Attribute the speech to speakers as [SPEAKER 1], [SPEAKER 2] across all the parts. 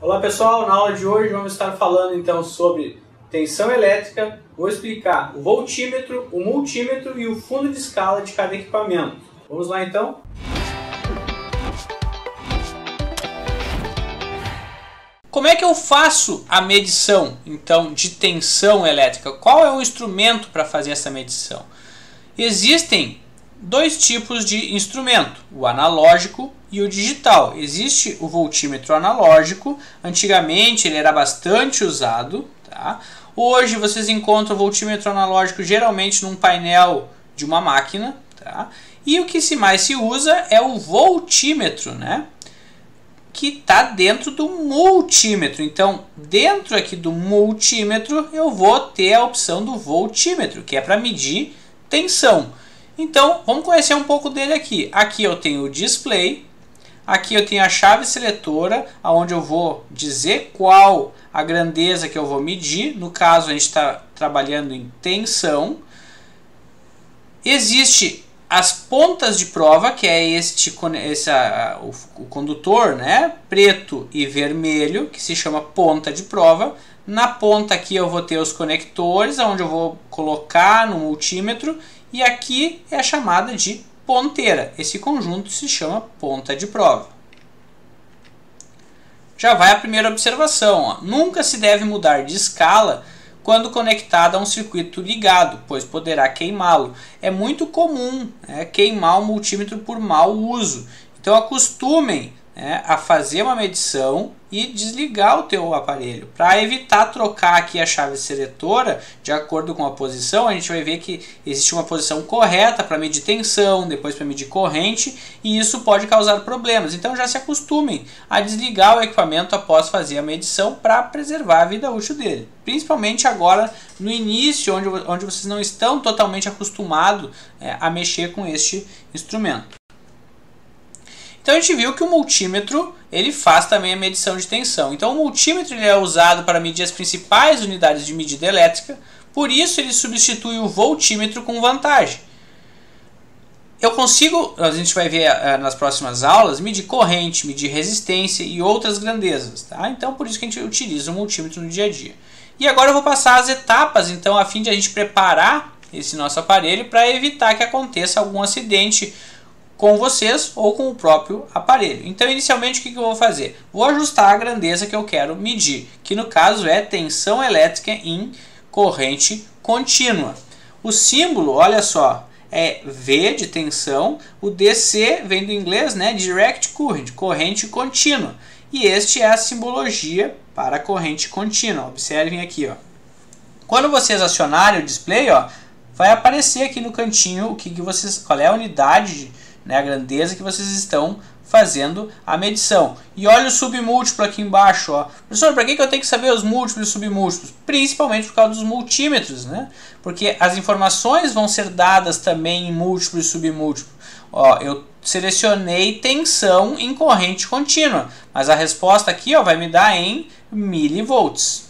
[SPEAKER 1] Olá pessoal, na aula de hoje vamos estar falando então sobre tensão elétrica. Vou explicar o voltímetro, o multímetro e o fundo de escala de cada equipamento. Vamos lá então? Como é que eu faço a medição então de tensão elétrica? Qual é o instrumento para fazer essa medição? Existem dois tipos de instrumento, o analógico e o digital. Existe o voltímetro analógico, antigamente ele era bastante usado, tá? Hoje vocês encontram o voltímetro analógico geralmente num painel de uma máquina, tá? E o que mais se usa é o voltímetro, né? Que está dentro do multímetro. Então, dentro aqui do multímetro, eu vou ter a opção do voltímetro, que é para medir tensão. Então, vamos conhecer um pouco dele aqui. Aqui eu tenho o display, aqui eu tenho a chave seletora, onde eu vou dizer qual a grandeza que eu vou medir. No caso, a gente está trabalhando em tensão. Existe as pontas de prova, que é o condutor, né, preto e vermelho, que se chama ponta de prova. Na ponta aqui eu vou ter os conectores, onde eu vou colocar no multímetro, e aqui é a chamada de ponteira. Esse conjunto se chama ponta de prova. Já vai a primeira observação, ó. Nunca se deve mudar de escala quando conectado a um circuito ligado, pois poderá queimá-lo. É muito comum, né, queimar o multímetro por mau uso. Então acostumem, né, a fazer uma medição e desligar o teu aparelho. Para evitar trocar aqui a chave seletora de acordo com a posição, a gente vai ver que existe uma posição correta para medir tensão, depois para medir corrente, e isso pode causar problemas. Então já se acostumem a desligar o equipamento após fazer a medição para preservar a vida útil dele. Principalmente agora no início, onde vocês não estão totalmente acostumados a mexer com este instrumento. Então a gente viu que o multímetro ele faz também a medição de tensão. Então o multímetro ele é usado para medir as principais unidades de medida elétrica, por isso ele substitui o voltímetro com vantagem. Eu consigo, a gente vai ver nas próximas aulas, medir corrente, medir resistência e outras grandezas, tá? Então por isso que a gente utiliza o multímetro no dia a dia. E agora eu vou passar as etapas, então, a fim de a gente preparar esse nosso aparelho para evitar que aconteça algum acidente com vocês ou com o próprio aparelho. Então inicialmente o que eu vou fazer? Vou ajustar a grandeza que eu quero medir, que no caso é tensão elétrica em corrente contínua. O símbolo, olha só, é V de tensão, o DC vem do inglês, né, Direct Current, corrente contínua. E este é a simbologia para a corrente contínua. Observem aqui, ó. Quando vocês acionarem o display, ó, vai aparecer aqui no cantinho qual é a unidade, né, a grandeza que vocês estão fazendo a medição. E olha o submúltiplo aqui embaixo, ó. Professor, para que eu tenho que saber os múltiplos e submúltiplos? Principalmente por causa dos multímetros, né? Porque as informações vão ser dadas também em múltiplo e submúltiplo. Ó, eu selecionei tensão em corrente contínua, mas a resposta aqui, ó, vai me dar em milivolts.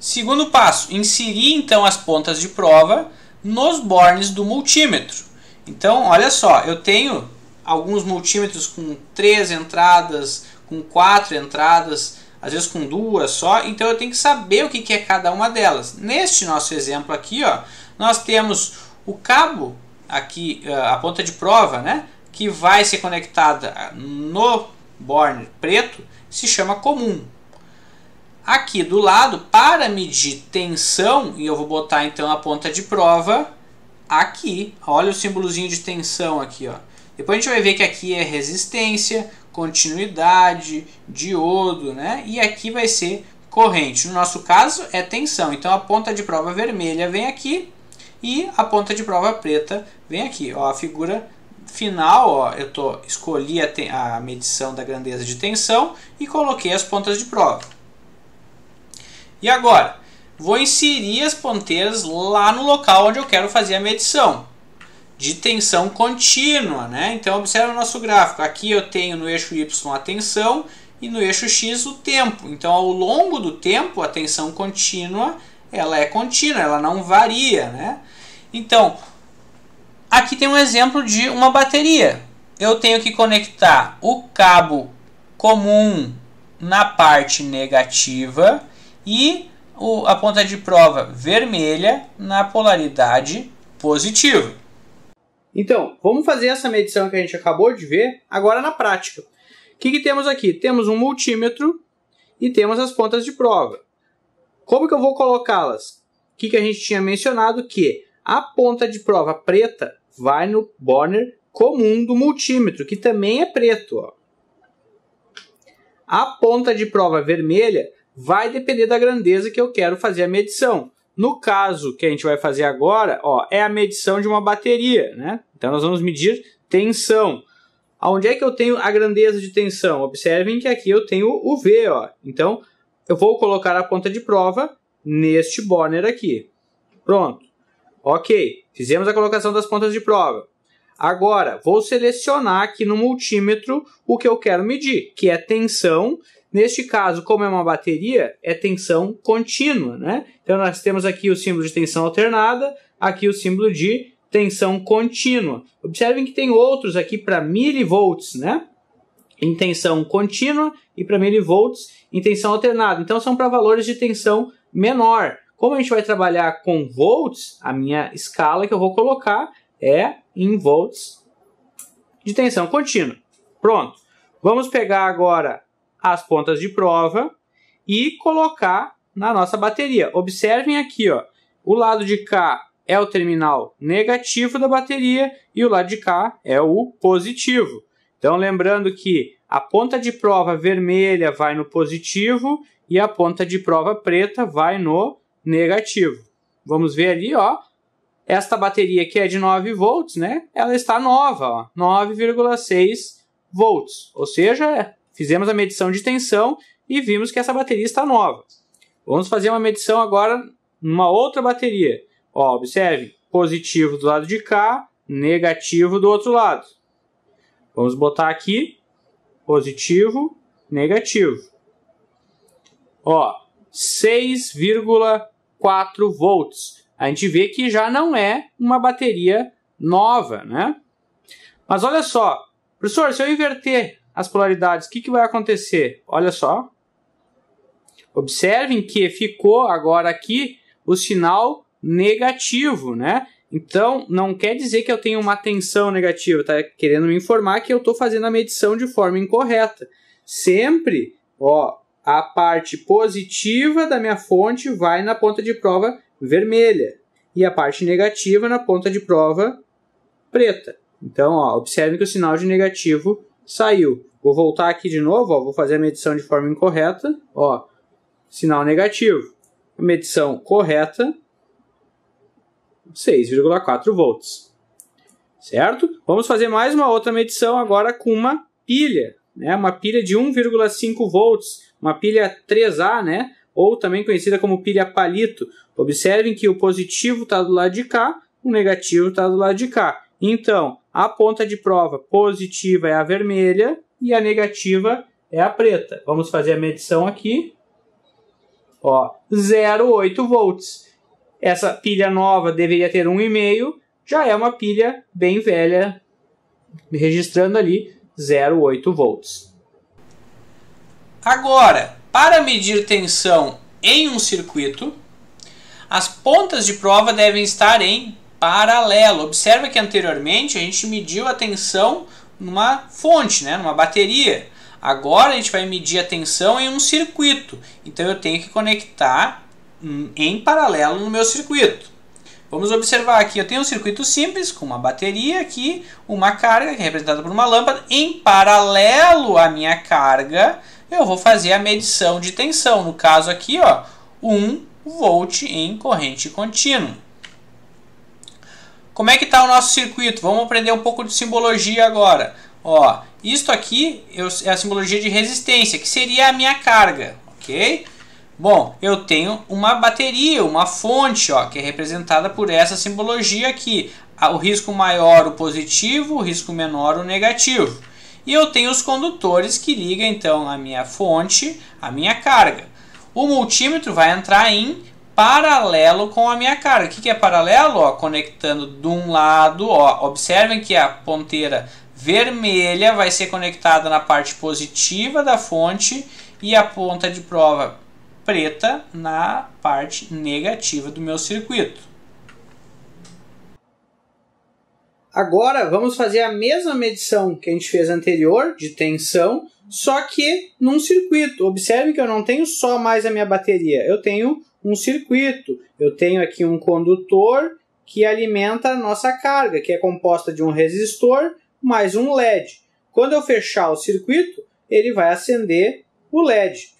[SPEAKER 1] Segundo passo, inserir então as pontas de prova nos bornes do multímetro. Então, olha só, eu tenho alguns multímetros com 3 entradas, com 4 entradas, às vezes com 2 só, então eu tenho que saber o que é cada uma delas. Neste nosso exemplo aqui, ó, nós temos o cabo, aqui, a ponta de prova, né, que vai ser conectada no borne preto, se chama comum. Aqui do lado, para medir tensão, e eu vou botar então a ponta de prova aqui, olha o símbolozinho de tensão aqui, ó. Depois a gente vai ver que aqui é resistência, continuidade, diodo, né? E aqui vai ser corrente. No nosso caso é tensão. Então a ponta de prova vermelha vem aqui e a ponta de prova preta vem aqui. Ó, a figura final, ó, escolhi a medição da grandeza de tensão e coloquei as pontas de prova. E agora vou inserir as ponteiras lá no local onde eu quero fazer a medição de tensão contínua, né? Então observe o nosso gráfico. Aqui eu tenho no eixo Y a tensão e no eixo X o tempo. Então ao longo do tempo a tensão contínua ela é contínua, ela não varia, né? Então aqui tem um exemplo de uma bateria. Eu tenho que conectar o cabo comum na parte negativa e a ponta de prova vermelha na polaridade positiva. Então, vamos fazer essa medição que a gente acabou de ver agora na prática. O que temos aqui? Temos um multímetro e temos as pontas de prova. Como que eu vou colocá-las? O que a gente tinha mencionado? Que a ponta de prova preta vai no borner comum do multímetro, que também é preto. Ó. A ponta de prova vermelha vai depender da grandeza que eu quero fazer a medição. No caso que a gente vai fazer agora, ó, é a medição de uma bateria, né? Então nós vamos medir tensão. Onde é que eu tenho a grandeza de tensão? Observem que aqui eu tenho o V. Ó. Então eu vou colocar a ponta de prova neste borner aqui. Pronto. Ok. Fizemos a colocação das pontas de prova. Agora, vou selecionar aqui no multímetro o que eu quero medir, que é tensão. Neste caso, como é uma bateria, é tensão contínua, né? Então, nós temos aqui o símbolo de tensão alternada, aqui o símbolo de tensão contínua. Observem que tem outros aqui para milivolts, né? Em tensão contínua e para milivolts em tensão alternada. Então, são para valores de tensão menor. Como a gente vai trabalhar com volts, a minha escala que eu vou colocar é em volts de tensão contínua. Pronto. Vamos pegar agora as pontas de prova e colocar na nossa bateria. Observem aqui, ó, o lado de cá é o terminal negativo da bateria e o lado de cá é o positivo. Então, lembrando que a ponta de prova vermelha vai no positivo e a ponta de prova preta vai no negativo. Vamos ver ali, ó, esta bateria que é de 9 volts, né? Ela está nova, ó, 9,6 volts, ou seja, fizemos a medição de tensão e vimos que essa bateria está nova. Vamos fazer uma medição agora numa outra bateria. Ó, observe, positivo do lado de cá, negativo do outro lado. Vamos botar aqui, positivo, negativo. Ó, 6,4 volts. A gente vê que já não é uma bateria nova, né? Mas olha só, professor, se eu inverter as polaridades, o que vai acontecer? Olha só. Observem que ficou agora aqui o sinal negativo, né? Então, não quer dizer que eu tenho uma tensão negativa, tá querendo me informar que eu estou fazendo a medição de forma incorreta. Sempre, ó, a parte positiva da minha fonte vai na ponta de prova vermelha e a parte negativa na ponta de prova preta. Então, ó, observem que o sinal de negativo saiu. Vou voltar aqui de novo, ó, vou fazer a medição de forma incorreta. Ó, sinal negativo. Medição correta, 6,4 volts. Certo? Vamos fazer mais uma outra medição agora com uma pilha, né? Uma pilha de 1,5 volts, uma pilha 3A, né? Ou também conhecida como pilha palito. Observem que o positivo está do lado de cá, o negativo está do lado de cá. Então, a ponta de prova positiva é a vermelha e a negativa é a preta. Vamos fazer a medição aqui. Ó, 0,8 volts. Essa pilha nova deveria ter 1,5, já é uma pilha bem velha, registrando ali 0,8 volts. Agora, para medir tensão em um circuito, as pontas de prova devem estar em paralelo. Observa que anteriormente a gente mediu a tensão numa fonte, né, numa bateria. Agora a gente vai medir a tensão em um circuito. Então eu tenho que conectar em paralelo no meu circuito. Vamos observar aqui, eu tenho um circuito simples com uma bateria aqui, uma carga que é representada por uma lâmpada. Em paralelo à minha carga, eu vou fazer a medição de tensão. No caso aqui, ó, 1 volt em corrente contínua. Como é que está o nosso circuito? Vamos aprender um pouco de simbologia agora. Ó, isto aqui é a simbologia de resistência, que seria a minha carga, ok? Bom, eu tenho uma bateria, uma fonte, ó, que é representada por essa simbologia aqui. O risco maior, o positivo, o risco menor, o negativo. E eu tenho os condutores que ligam, então, a minha fonte, a minha carga. O multímetro vai entrar em paralelo com a minha carga. O que é paralelo? Ó, conectando de um lado, ó, observem que a ponteira vermelha vai ser conectada na parte positiva da fonte e a ponta de prova preta na parte negativa do meu circuito. Agora vamos fazer a mesma medição que a gente fez anterior de tensão, só que num circuito. Observe que eu não tenho só mais a minha bateria, eu tenho um circuito. Eu tenho aqui um condutor que alimenta a nossa carga, que é composta de um resistor mais um LED. Quando eu fechar o circuito, ele vai acender o LED.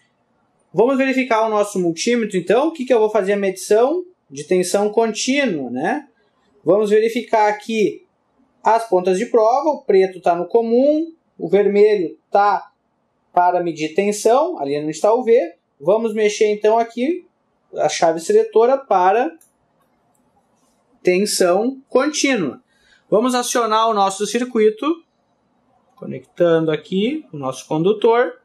[SPEAKER 1] Vamos verificar o nosso multímetro, então. O que eu vou fazer a medição de tensão contínua, né? Vamos verificar aqui as pontas de prova. O preto está no comum, o vermelho está para medir tensão, ali onde está o V. Vamos mexer então aqui a chave seletora para tensão contínua. Vamos acionar o nosso circuito, conectando aqui o nosso condutor.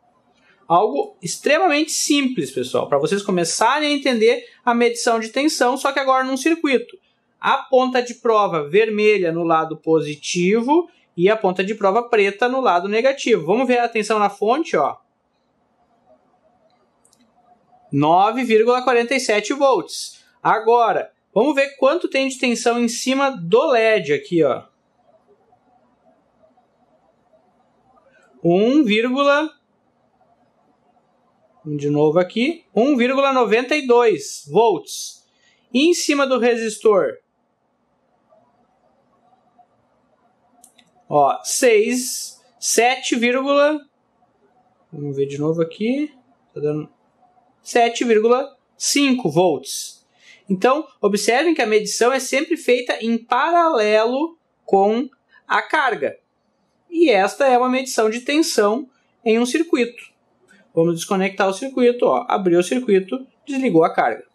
[SPEAKER 1] Algo extremamente simples, pessoal, para vocês começarem a entender a medição de tensão, só que agora num circuito. A ponta de prova vermelha no lado positivo e a ponta de prova preta no lado negativo. Vamos ver a tensão na fonte, ó. 9,47 volts. Agora, vamos ver quanto tem de tensão em cima do LED aqui, ó. 1,92 volts. E em cima do resistor, ó, 7, vamos ver de novo aqui, tá dando 7,5 volts. Então, observem que a medição é sempre feita em paralelo com a carga. E esta é uma medição de tensão em um circuito. Vamos desconectar o circuito, ó, abriu o circuito, desligou a carga.